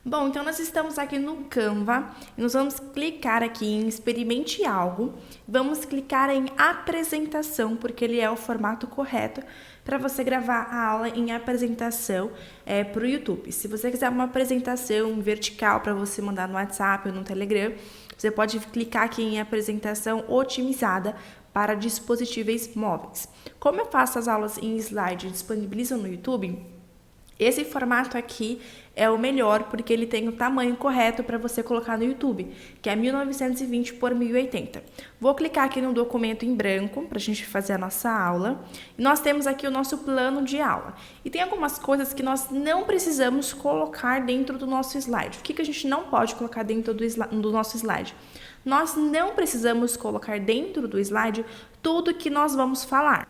Bom, então nós estamos aqui no Canva e nós vamos clicar aqui em experimente algo, vamos clicar em apresentação, porque ele é o formato correto para você gravar a aula em apresentação para o YouTube. Se você quiser uma apresentação vertical para você mandar no WhatsApp ou no Telegram, você pode clicar aqui em apresentação otimizada para dispositivos móveis. Como eu faço as aulas em slide e disponibilizo no YouTube, esse formato aqui é o melhor porque ele tem o tamanho correto para você colocar no YouTube, que é 1920 por 1080. Vou clicar aqui no documento em branco para a gente fazer a nossa aula. E nós temos aqui o nosso plano de aula. E tem algumas coisas que nós não precisamos colocar dentro do nosso slide. O que a gente não pode colocar dentro do nosso slide? Nós não precisamos colocar dentro do slide tudo que nós vamos falar.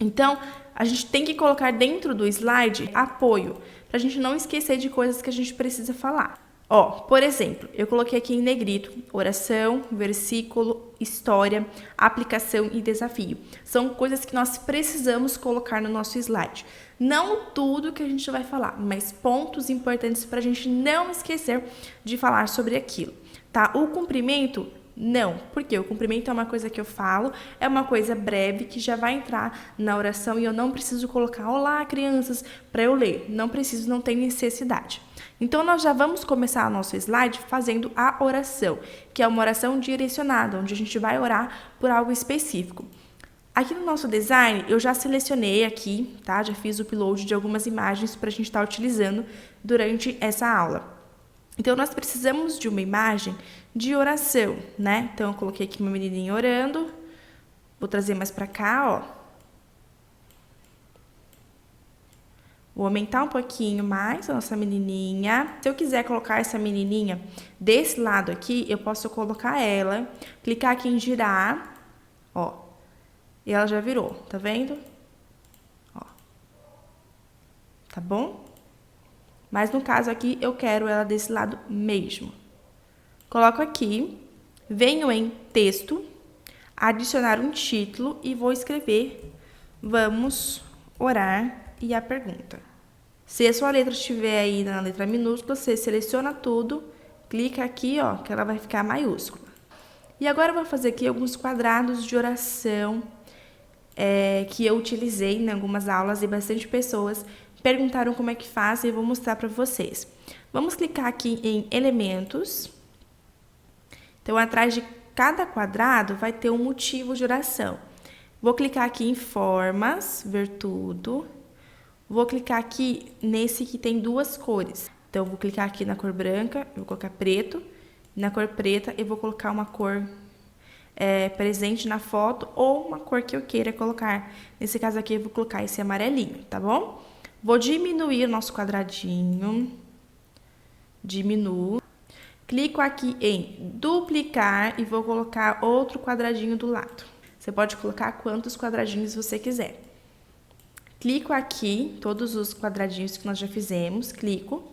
Então, a gente tem que colocar dentro do slide apoio, para a gente não esquecer de coisas que a gente precisa falar. Ó, por exemplo, eu coloquei aqui em negrito, oração, versículo, história, aplicação e desafio. São coisas que nós precisamos colocar no nosso slide. Não tudo que a gente vai falar, mas pontos importantes para a gente não esquecer de falar sobre aquilo, tá? O cumprimento, não, porque o cumprimento é uma coisa que eu falo, é uma coisa breve que já vai entrar na oração e eu não preciso colocar olá, crianças, para eu ler. Não preciso, não tem necessidade. Então, nós já vamos começar o nosso slide fazendo a oração, que é uma oração direcionada, onde a gente vai orar por algo específico. Aqui no nosso design, eu já selecionei aqui, tá? Já fiz o upload de algumas imagens para a gente estar utilizando durante essa aula. Então, nós precisamos de uma imagem de oração, né? Então, eu coloquei aqui uma menininha orando. Vou trazer mais para cá, ó. Vou aumentar um pouquinho mais a nossa menininha. Se eu quiser colocar essa menininha desse lado aqui, eu posso colocar ela, clicar aqui em girar, ó. E ela já virou, tá vendo? Ó. Tá bom? Mas no caso aqui, eu quero ela desse lado mesmo. Coloco aqui, venho em texto, adicionar um título e vou escrever vamos orar e a pergunta. Se a sua letra estiver aí na letra minúscula, você seleciona tudo, clica aqui, ó, que ela vai ficar maiúscula. E agora eu vou fazer aqui alguns quadrados de oração que eu utilizei em algumas aulas e bastante pessoas perguntaram como é que faz e eu vou mostrar para vocês. Vamos clicar aqui em elementos. Então, atrás de cada quadrado vai ter um motivo de oração. Vou clicar aqui em formas, ver tudo. Vou clicar aqui nesse que tem duas cores. Então, eu vou clicar aqui na cor branca, eu vou colocar preto. Na cor preta, eu vou colocar uma cor presente na foto ou uma cor que eu queira colocar. Nesse caso aqui, eu vou colocar esse amarelinho, tá bom? Vou diminuir o nosso quadradinho. Diminuo. Clico aqui em duplicar e vou colocar outro quadradinho do lado. Você pode colocar quantos quadradinhos você quiser. Clico aqui, todos os quadradinhos que nós já fizemos, clico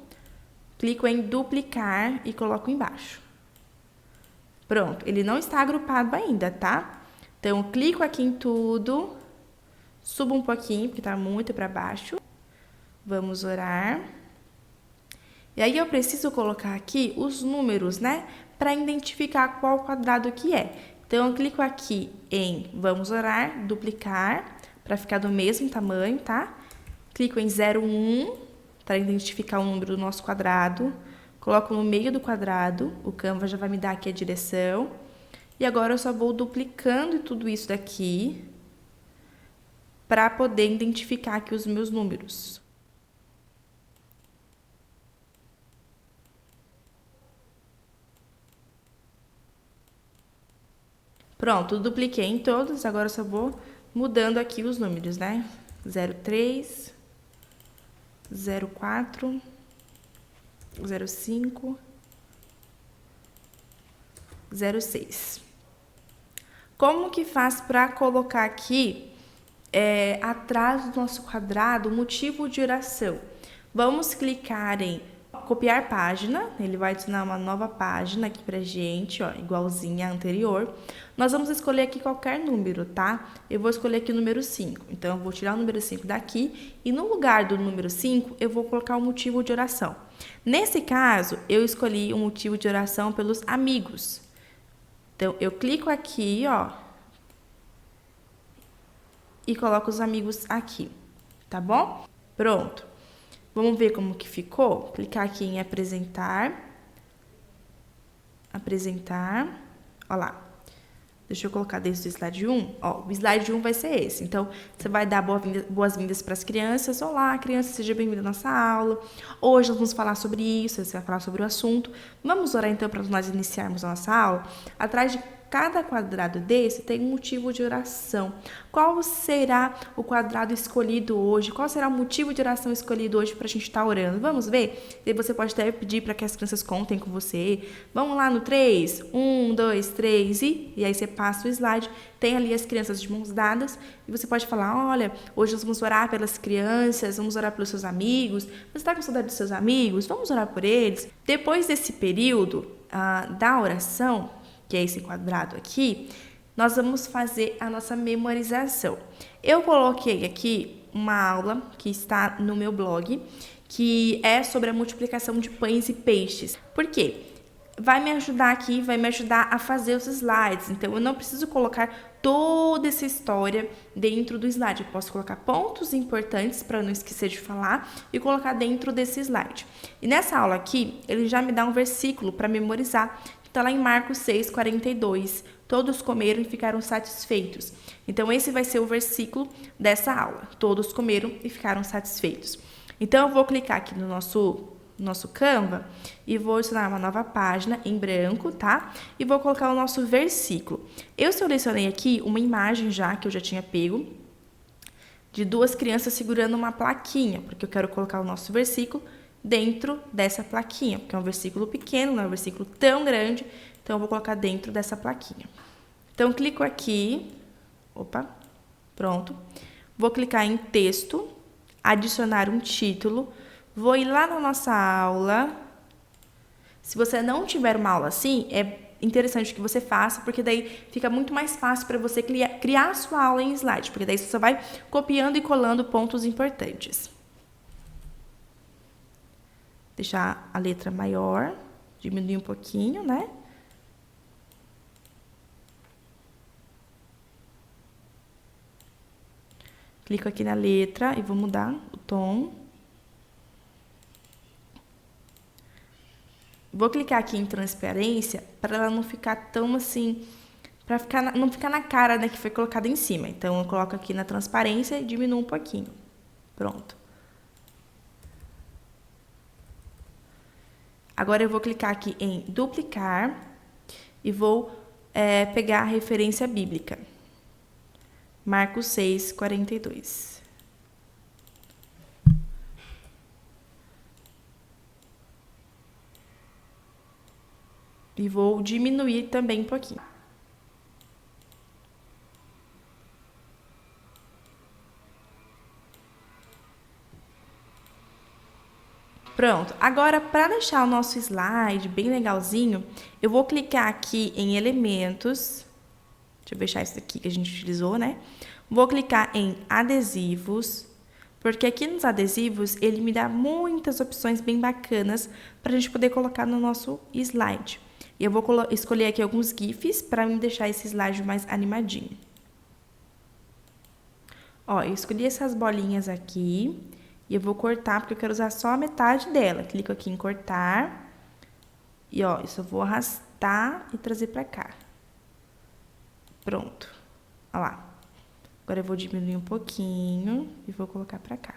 em duplicar e coloco embaixo. Pronto, ele não está agrupado ainda, tá? Então, clico aqui em tudo, subo um pouquinho, porque está muito para baixo. Vamos orar. E aí, eu preciso colocar aqui os números, né? Para identificar qual quadrado que é. Então, eu clico aqui em vamos orar, duplicar, para ficar do mesmo tamanho, tá? Clico em 01, para identificar o número do nosso quadrado. Coloco no meio do quadrado, o Canva já vai me dar aqui a direção. E agora, eu só vou duplicando tudo isso daqui, para poder identificar aqui os meus números. Pronto, dupliquei em todos, agora eu só vou mudando aqui os números, né? 03, 04, 05, 06. Como que faz para colocar aqui, atrás do nosso quadrado, o motivo de oração? Vamos clicar em copiar página, ele vai adicionar uma nova página aqui pra gente, ó, igualzinha à anterior. Nós vamos escolher aqui qualquer número, tá? Eu vou escolher aqui o número 5. Então, eu vou tirar o número 5 daqui e no lugar do número 5, eu vou colocar o motivo de oração. Nesse caso, eu escolhi um motivo de oração pelos amigos. Então, eu clico aqui, ó, e coloco os amigos aqui, tá bom? Pronto. Vamos ver como que ficou? Clicar aqui em apresentar. Apresentar. Olha lá. Deixa eu colocar dentro do slide 1. Ó, o slide 1 vai ser esse. Então, você vai dar boas-vindas para as crianças. Olá, criança, seja bem-vinda à nossa aula. Hoje nós vamos falar sobre isso, você vai falar sobre o assunto. Vamos orar, então, para nós iniciarmos a nossa aula? Atrás de cada quadrado desse tem um motivo de oração. Qual será o quadrado escolhido hoje? Qual será o motivo de oração escolhido hoje para a gente estar orando? Vamos ver? E você pode até pedir para que as crianças contem com você. Vamos lá no 3? 1, 2, 3 e aí você passa o slide. Tem ali as crianças de mãos dadas e você pode falar, olha, hoje nós vamos orar pelas crianças, vamos orar pelos seus amigos. Você está com saudade dos seus amigos? Vamos orar por eles. Depois desse período da oração, que é esse quadrado aqui, nós vamos fazer a nossa memorização. Eu coloquei aqui uma aula que está no meu blog, que é sobre a multiplicação de pães e peixes. Por quê? Vai me ajudar aqui, vai me ajudar a fazer os slides. Então, eu não preciso colocar toda essa história dentro do slide. Eu posso colocar pontos importantes para não esquecer de falar e colocar dentro desse slide. E nessa aula aqui, ele já me dá um versículo para memorizar. Está lá em Marcos 6, 42. Todos comeram e ficaram satisfeitos. Então, esse vai ser o versículo dessa aula. Todos comeram e ficaram satisfeitos. Então, eu vou clicar aqui no nosso Canva e vou adicionar uma nova página em branco, tá? E vou colocar o nosso versículo. Eu selecionei aqui uma imagem já, que eu já tinha pego, de duas crianças segurando uma plaquinha, porque eu quero colocar o nosso versículo dentro dessa plaquinha, porque é um versículo pequeno, não é um versículo tão grande, então eu vou colocar dentro dessa plaquinha. Então, clico aqui, pronto. Vou clicar em texto, adicionar um título, vou ir lá na nossa aula. Se você não tiver uma aula assim, é interessante que você faça, porque daí fica muito mais fácil para você criar a sua aula em slide, porque daí você só vai copiando e colando pontos importantes. Deixar a letra maior, diminuir um pouquinho, né? Clico aqui na letra e vou mudar o tom. Vou clicar aqui em transparência para ela não ficar tão assim, não ficar na cara, né, que foi colocada em cima. Então, eu coloco aqui na transparência e diminuo um pouquinho. Pronto. Agora, eu vou clicar aqui em duplicar e vou pegar a referência bíblica. Marcos 6, 42. E vou diminuir também um pouquinho. Pronto, agora para deixar o nosso slide bem legalzinho, eu vou clicar aqui em elementos, deixa eu fechar isso aqui que a gente utilizou, né? Vou clicar em adesivos, porque aqui nos adesivos ele me dá muitas opções bem bacanas para a gente poder colocar no nosso slide. E eu vou escolher aqui alguns GIFs para me deixar esse slide mais animadinho. Ó, eu escolhi essas bolinhas aqui. E eu vou cortar, porque eu quero usar só a metade dela. Clico aqui em cortar. E, ó, isso eu vou arrastar e trazer pra cá. Pronto. Ó lá. Agora eu vou diminuir um pouquinho e vou colocar pra cá.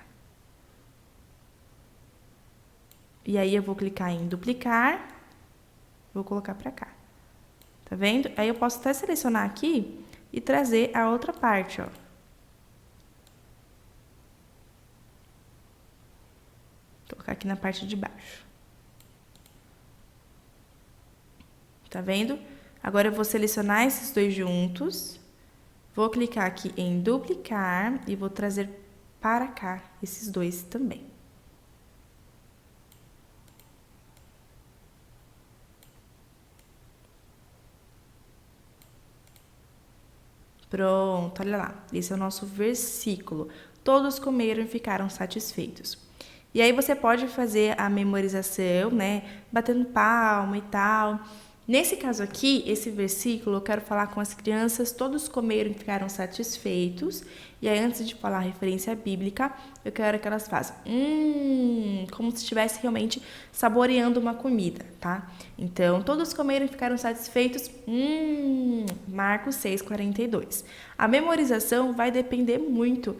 E aí eu vou clicar em duplicar. Vou colocar pra cá. Tá vendo? Aí eu posso até selecionar aqui e trazer a outra parte, ó. Colocar aqui na parte de baixo. Tá vendo? Agora eu vou selecionar esses dois juntos. Vou clicar aqui em duplicar e vou trazer para cá esses dois também. Pronto, olha lá. Esse é o nosso versículo. Todos comeram e ficaram satisfeitos. E aí você pode fazer a memorização, né, batendo palma e tal. Nesse caso aqui, esse versículo, eu quero falar com as crianças, todos comeram e ficaram satisfeitos. E aí, antes de falar a referência bíblica, eu quero que elas façam como se estivesse realmente saboreando uma comida, tá? Então, todos comeram e ficaram satisfeitos. Marcos 6:42. A memorização vai depender muito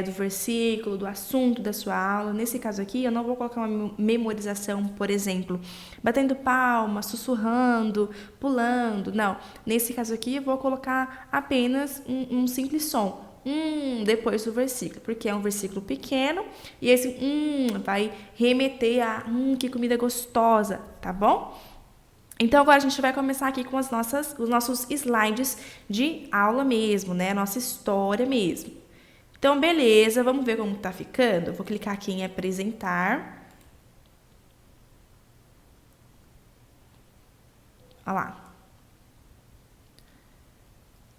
do versículo, do assunto da sua aula. Nesse caso aqui, eu não vou colocar uma memorização, por exemplo, batendo palma, sussurrando, pulando. Não. Nesse caso aqui, eu vou colocar apenas um simples som. Depois do versículo, porque é um versículo pequeno e esse vai remeter a que comida gostosa, tá bom? Então, agora a gente vai começar aqui com os nossos slides de aula mesmo, né? A nossa história mesmo. Então, beleza, vamos ver como tá ficando? Eu vou clicar aqui em apresentar. Olha lá.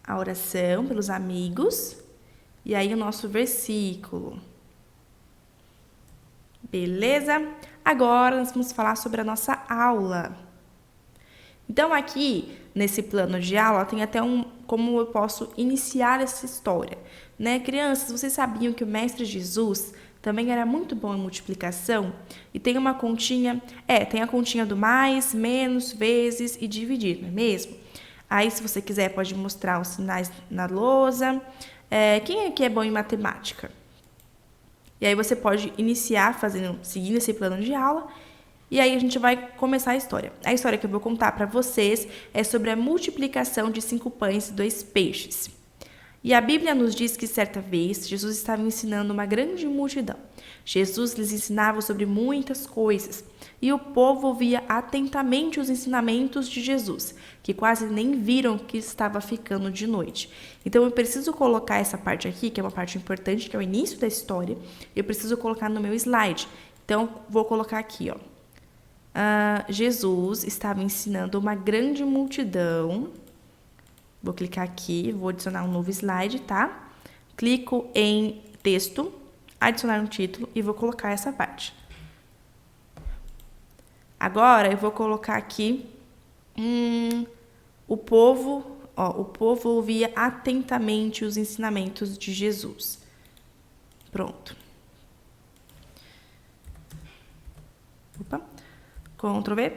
A oração pelos amigos. E aí, o nosso versículo. Beleza? Agora, nós vamos falar sobre a nossa aula. Então, aqui, nesse plano de aula, tem até como eu posso iniciar essa história. Né? Crianças, vocês sabiam que o Mestre Jesus também era muito bom em multiplicação? E tem uma continha, tem a continha do mais, menos, vezes e dividir, não é mesmo? Aí, se você quiser, pode mostrar os sinais na lousa. Quem aqui é bom em matemática? E aí você pode iniciar seguindo esse plano de aula. E aí a gente vai começar a história. A história que eu vou contar para vocês é sobre a multiplicação de 5 pães e 2 peixes. E a Bíblia nos diz que certa vez Jesus estava ensinando uma grande multidão. Jesus lhes ensinava sobre muitas coisas e o povo ouvia atentamente os ensinamentos de Jesus, que quase nem viram que estava ficando de noite. Então eu preciso colocar essa parte aqui, que é uma parte importante, que é o início da história, eu preciso colocar no meu slide. Então vou colocar aqui, ó. Jesus estava ensinando uma grande multidão. Vou clicar aqui, vou adicionar um novo slide, tá? Clico em texto, adicionar um título e vou colocar essa parte. Agora, eu vou colocar aqui, o povo ouvia atentamente os ensinamentos de Jesus. Pronto. Opa. Ctrl V.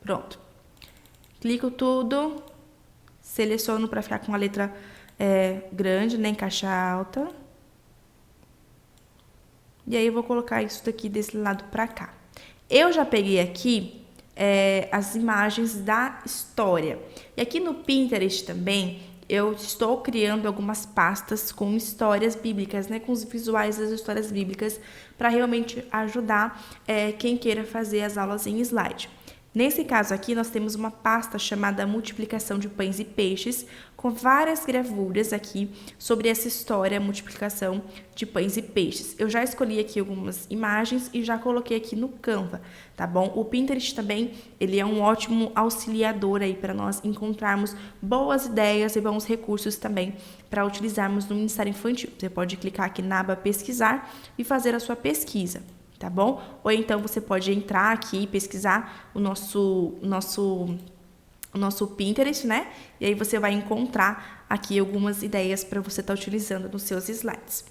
Pronto. Clico tudo. Seleciono para ficar com a letra grande, né, em caixa alta. E aí eu vou colocar isso daqui desse lado para cá. Eu já peguei aqui as imagens da história. E aqui no Pinterest também eu estou criando algumas pastas com histórias bíblicas, né, com os visuais das histórias bíblicas, para realmente ajudar quem queira fazer as aulas em slide. Nesse caso aqui, nós temos uma pasta chamada Multiplicação de Pães e Peixes, com várias gravuras aqui sobre essa história, multiplicação de pães e peixes. Eu já escolhi aqui algumas imagens e já coloquei aqui no Canva, tá bom? O Pinterest também, ele é um ótimo auxiliador aí para nós encontrarmos boas ideias e bons recursos também para utilizarmos no Ministério Infantil. Você pode clicar aqui na aba Pesquisar e fazer a sua pesquisa. Tá bom? Ou então você pode entrar aqui e pesquisar o nosso Pinterest, né? E aí você vai encontrar aqui algumas ideias para você estar utilizando nos seus slides.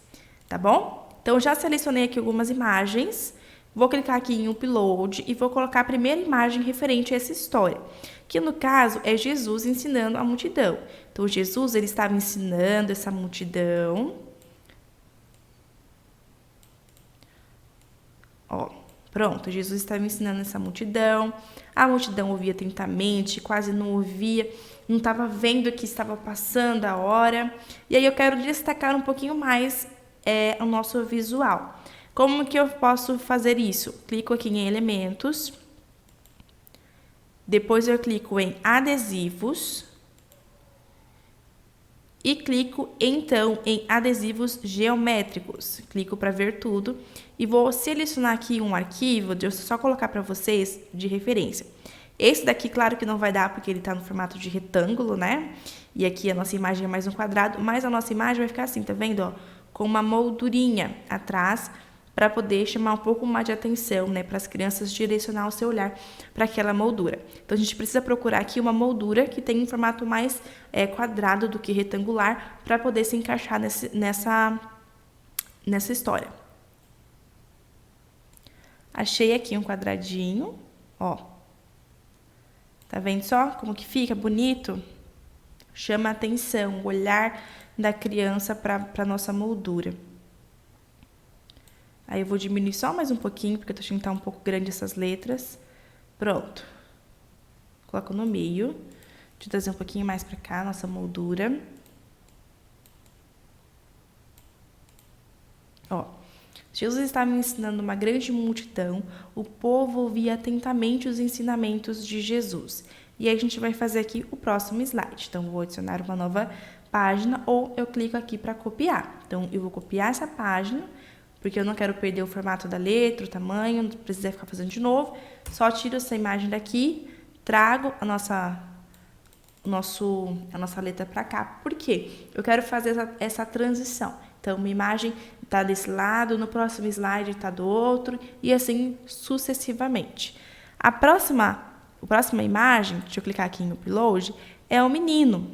Tá bom? Então, já selecionei aqui algumas imagens. Vou clicar aqui em Upload e vou colocar a primeira imagem referente a essa história, que no caso é Jesus ensinando a multidão. Então, Jesus ele estava ensinando essa multidão. Ó, pronto, Jesus estava ensinando essa multidão. A multidão ouvia atentamente, quase não ouvia, não estava vendo que estava passando a hora. E aí eu quero destacar um pouquinho mais o nosso visual. Como que eu posso fazer isso? Clico aqui em Elementos. Depois eu clico em Adesivos. E clico, então, em adesivos geométricos. Clico para ver tudo. E vou selecionar aqui um arquivo, deixa eu só colocar para vocês de referência. Esse daqui, claro que não vai dar, porque ele está no formato de retângulo, né? E aqui a nossa imagem é mais um quadrado, mas a nossa imagem vai ficar assim, tá vendo? Ó, com uma moldurinha atrás, para poder chamar um pouco mais de atenção, né, para as crianças direcionar o seu olhar para aquela moldura. Então, a gente precisa procurar aqui uma moldura que tenha um formato mais quadrado do que retangular para poder se encaixar nessa história. Achei aqui um quadradinho, ó. Tá vendo só como que fica bonito? Chama a atenção, o olhar da criança para nossa moldura. Aí eu vou diminuir só mais um pouquinho, porque eu tô achando que tá um pouco grande essas letras. Pronto. Coloco no meio. Deixa eu trazer um pouquinho mais para cá, nossa moldura. Ó. Jesus estava ensinando uma grande multidão, o povo ouvia atentamente os ensinamentos de Jesus. E aí a gente vai fazer aqui o próximo slide. Então, vou adicionar uma nova página ou eu clico aqui para copiar. Então, eu vou copiar essa página, porque eu não quero perder o formato da letra, o tamanho, não precisa ficar fazendo de novo. Só tiro essa imagem daqui, trago a nossa letra para cá. Por quê? Eu quero fazer essa transição. Então, uma imagem está desse lado, no próximo slide está do outro, e assim sucessivamente. A próxima imagem, deixa eu clicar aqui em Upload, é o menino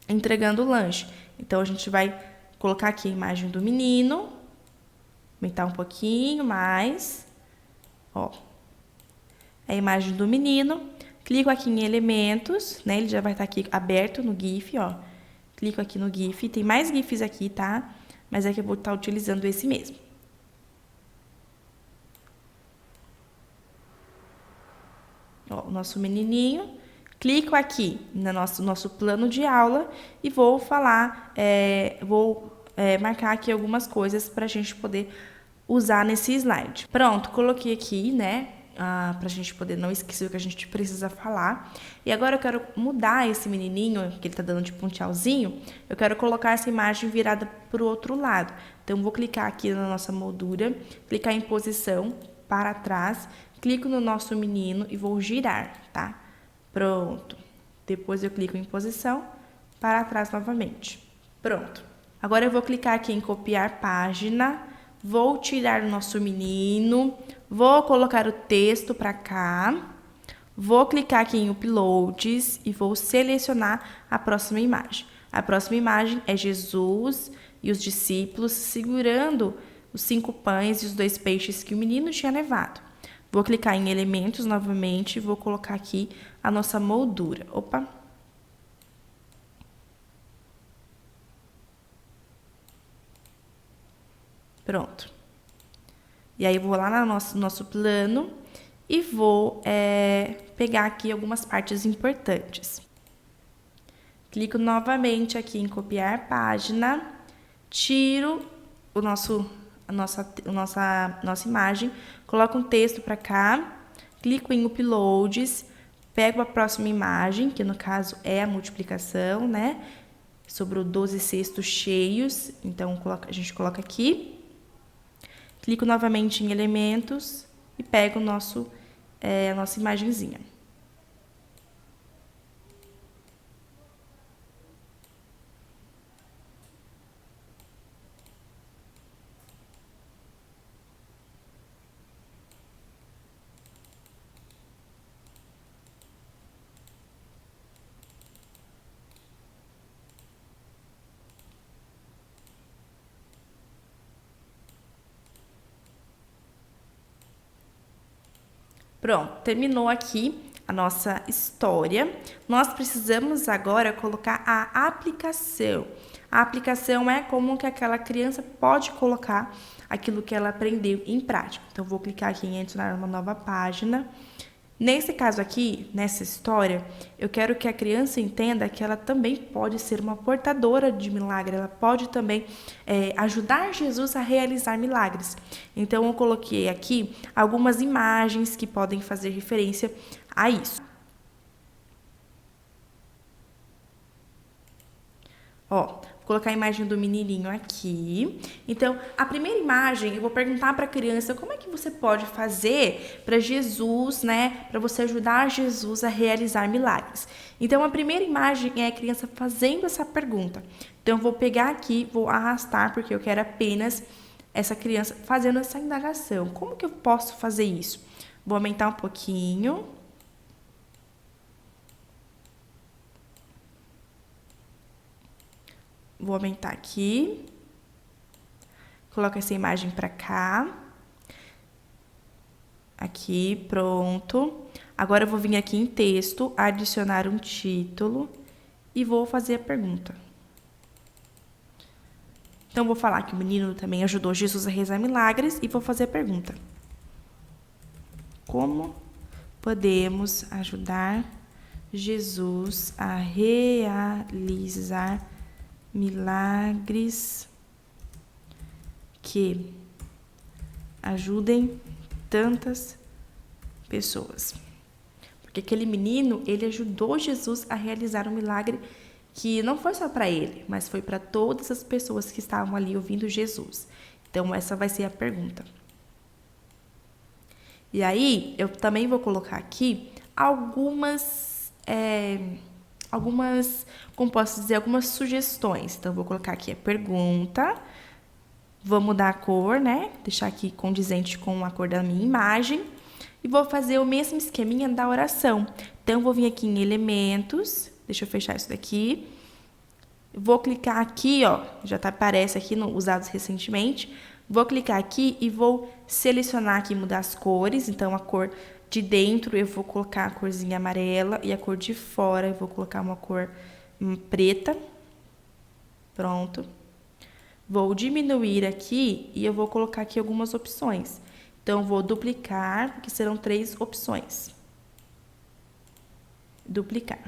entregando o lanche. Então, a gente vai colocar aqui a imagem do menino, aumentar um pouquinho mais. Ó, a imagem do menino. Clico aqui em elementos, né? Ele já vai estar aqui aberto no GIF, ó. Clico aqui no GIF. Tem mais GIFs aqui, tá? Mas é que eu vou estar utilizando esse mesmo. Ó, o nosso menininho. Clico aqui no nosso plano de aula e vou falar, marcar aqui algumas coisas para a gente poder usar nesse slide. Pronto, coloquei aqui, né? Para a gente poder não esquecer o que a gente precisa falar. E agora eu quero mudar esse menininho, que ele está dando tipo um tchauzinho, eu quero colocar essa imagem virada para o outro lado. Então, vou clicar aqui na nossa moldura, clicar em posição, para trás, clico no nosso menino e vou girar, tá? Pronto. Depois eu clico em posição, para trás novamente. Pronto. Agora eu vou clicar aqui em copiar página, vou tirar o nosso menino, vou colocar o texto para cá, vou clicar aqui em Uploads e vou selecionar a próxima imagem. A próxima imagem é Jesus e os discípulos segurando os 5 pães e os 2 peixes que o menino tinha levado. Vou clicar em elementos novamente e vou colocar aqui a nossa moldura. Opa! Pronto. E aí, eu vou lá no nosso plano e vou pegar aqui algumas partes importantes. Clico novamente aqui em copiar página, tiro a nossa imagem, coloco um texto para cá, clico em Uploads, pego a próxima imagem, que no caso é a multiplicação, né? Sobrou 12 cestos cheios, então a gente coloca aqui. Clico novamente em elementos e pego a nossa imagenzinha. Pronto, terminou aqui a nossa história. Nós precisamos agora colocar a aplicação. A aplicação é como que aquela criança pode colocar aquilo que ela aprendeu em prática. Então, vou clicar aqui em adicionar uma nova página. Nesse caso aqui, nessa história, eu quero que a criança entenda que ela também pode ser uma portadora de milagre, ela pode também ajudar Jesus a realizar milagres. Então, eu coloquei aqui algumas imagens que podem fazer referência a isso. Ó, vou colocar a imagem do menininho aqui. Então, a primeira imagem, eu vou perguntar para a criança como é que você pode fazer para Jesus, né? Para você ajudar Jesus a realizar milagres. Então, a primeira imagem é a criança fazendo essa pergunta. Então, eu vou pegar aqui, vou arrastar, porque eu quero apenas essa criança fazendo essa indagação. Como que eu posso fazer isso? Vou aumentar um pouquinho. Vou aumentar aqui. Coloco essa imagem para cá. Aqui, pronto. Agora eu vou vir aqui em texto, adicionar um título e vou fazer a pergunta. Então, vou falar que o menino também ajudou Jesus a realizar milagres e vou fazer a pergunta. Como podemos ajudar Jesus a realizar milagres que ajudem tantas pessoas? Porque aquele menino, ele ajudou Jesus a realizar um milagre que não foi só para ele, mas foi para todas as pessoas que estavam ali ouvindo Jesus. Então, essa vai ser a pergunta. E aí, eu também vou colocar aqui algumas, como posso dizer, algumas sugestões. Então, eu vou colocar aqui a pergunta, vou mudar a cor, né? Deixar aqui condizente com a cor da minha imagem. E vou fazer o mesmo esqueminha da oração. Então, vou vir aqui em elementos. Deixa eu fechar isso daqui. Vou clicar aqui, ó. Já aparece aqui no usados recentemente. Vou clicar aqui e vou selecionar aqui, mudar as cores. Então, a cor de dentro eu vou colocar a corzinha amarela. E a cor de fora eu vou colocar uma cor preta. Pronto. Vou diminuir aqui e eu vou colocar aqui algumas opções. Então, vou duplicar, que serão 3 opções. Duplicar.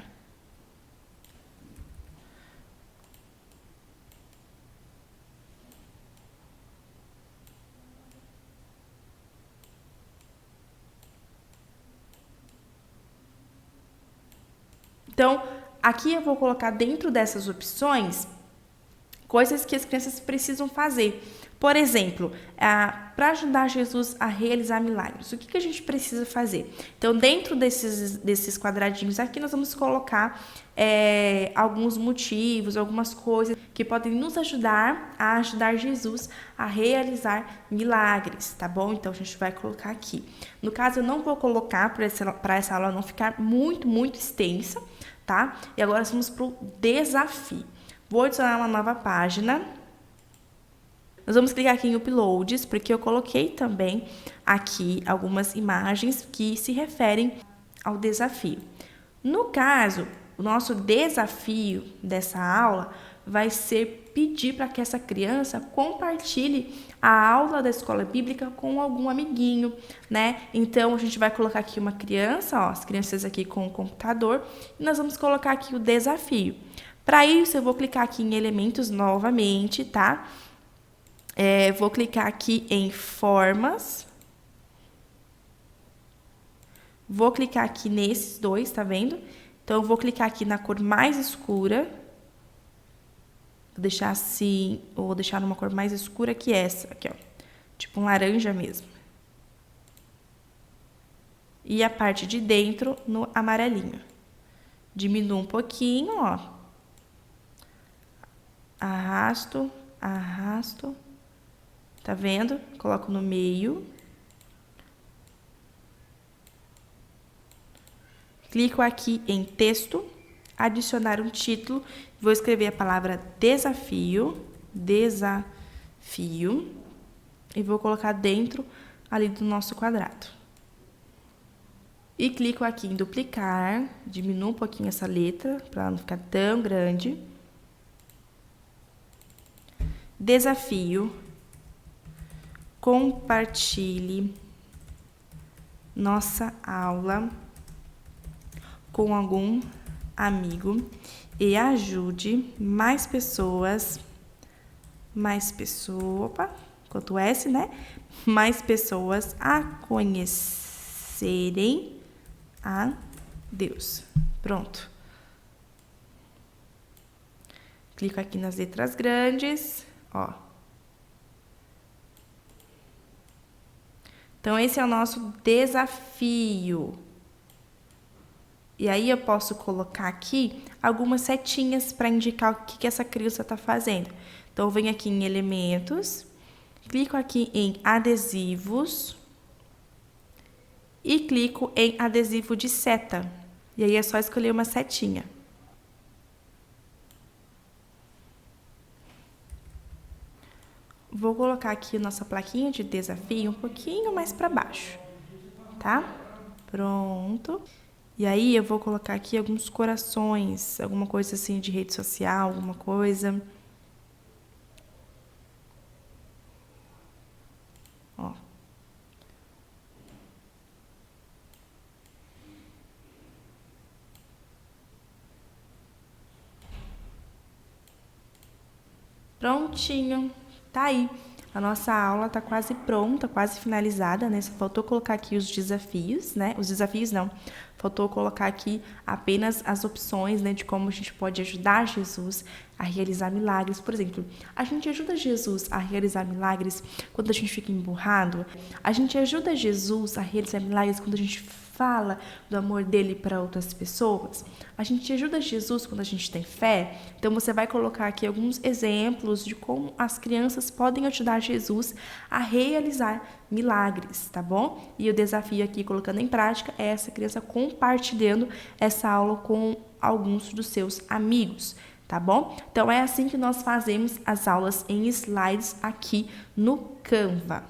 Então, aqui eu vou colocar dentro dessas opções coisas que as crianças precisam fazer. Por exemplo, para ajudar Jesus a realizar milagres, o que a gente precisa fazer? Então, dentro desses quadradinhos aqui, nós vamos colocar alguns motivos, algumas coisas que podem nos ajudar a ajudar Jesus a realizar milagres, tá bom? Então, a gente vai colocar aqui. No caso, eu não vou colocar para essa aula não ficar muito, muito extensa, tá? E agora nós vamos para o desafio. Vou adicionar uma nova página. Nós vamos clicar aqui em Uploads, porque eu coloquei também aqui algumas imagens que se referem ao desafio. No caso, o nosso desafio dessa aula vai ser pedir para que essa criança compartilhe a aula da escola bíblica com algum amiguinho, né? Então, a gente vai colocar aqui uma criança, ó, as crianças aqui com o computador, e nós vamos colocar aqui o desafio. Para isso, eu vou clicar aqui em elementos novamente, tá? Vou clicar aqui em formas. Vou clicar aqui nesses dois, tá vendo? Então, eu vou clicar aqui na cor mais escura. Vou deixar assim, ou vou deixar numa cor mais escura que essa, aqui, ó. Tipo um laranja mesmo. E a parte de dentro no amarelinho. Diminuo um pouquinho, ó. Arrasto, arrasto. Tá vendo? Coloco no meio. Clico aqui em texto, adicionar um título. Vou escrever a palavra desafio, desafio. E vou colocar dentro ali do nosso quadrado. E clico aqui em duplicar, diminuo um pouquinho essa letra, para não ficar tão grande. Desafio. Compartilhe nossa aula com algum amigo e ajude mais pessoas, opa, quanto S, né? Mais pessoas a conhecerem a Deus. Pronto. Clico aqui nas letras grandes, ó. Então, esse é o nosso desafio. E aí, eu posso colocar aqui algumas setinhas para indicar o que essa criança está fazendo. Então, eu venho aqui em elementos clico aqui em adesivos e clico em adesivo de seta. E aí é só escolher uma setinha. Vou colocar aqui a nossa plaquinha de desafio um pouquinho mais para baixo, tá? Pronto. E aí eu vou colocar aqui alguns corações, alguma coisa assim de rede social, alguma coisa. Ó. Prontinho, tá aí. A nossa aula tá quase pronta, quase finalizada, né? Só faltou colocar aqui os desafios, né? Os desafios não. Faltou colocar aqui apenas as opções, né, de como a gente pode ajudar Jesus a realizar milagres. Por exemplo, a gente ajuda Jesus a realizar milagres quando a gente fica emburrado. A gente ajuda Jesus a realizar milagres quando a gente fala do amor dele para outras pessoas. A gente ajuda Jesus quando a gente tem fé. Então você vai colocar aqui alguns exemplos de como as crianças podem ajudar Jesus a realizar milagres, tá bom? E o desafio aqui, colocando em prática, é essa criança compartilhando essa aula com alguns dos seus amigos, tá bom? Então é assim que nós fazemos as aulas em slides aqui no Canva.